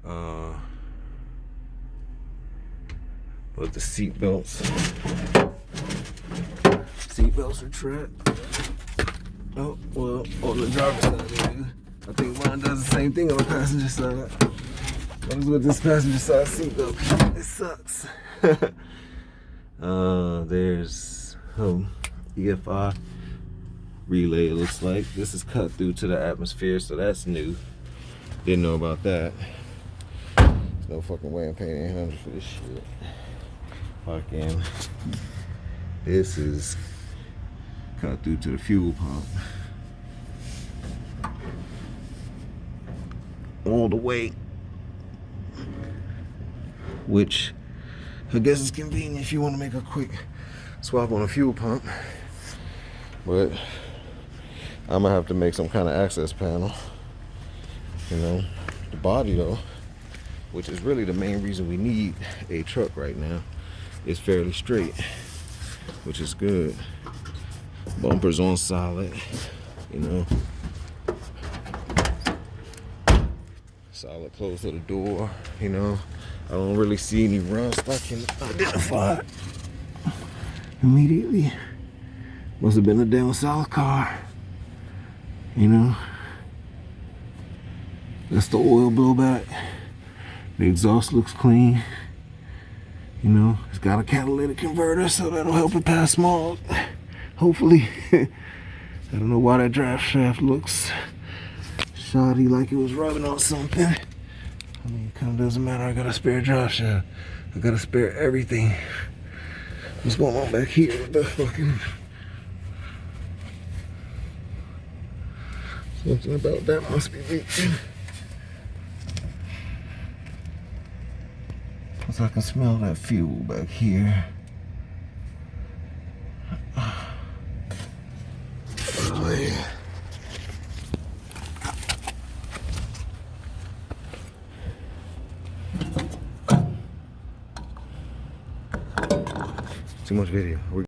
But the seat belts are trapped. Oh, well, on the driver's side, I think mine does the same thing on the passenger side. What is with this passenger side seat belt? It sucks. There's EFI relay, it looks like. This is cut through to the atmosphere, so that's new. Didn't know about that. There's no fucking way I'm paying 800 for this shit. Fucking, this is cut through to the fuel pump. All the way. Which I guess is convenient if you want to make a quick swap on a fuel pump. But I'm gonna have to make some kind of access panel. You know, the body though, which is really the main reason we need a truck right now, is fairly straight, which is good. Bumpers on solid, you know. Solid close to the door, you know. I don't really see any rust I can identify immediately. Must have been a down south car, you know. That's the oil blowback. The exhaust looks clean. You know, it's got a catalytic converter, so that'll help it pass smog. Hopefully. I don't know why that drive shaft looks shoddy, like it was rubbing on something. I mean, it kind of doesn't matter. I got a spare drive shaft. I got a spare everything. What's going on back here with the fucking... Something about that must be leaking. Cause I can smell that fuel back here. Oh, yeah. Too much video.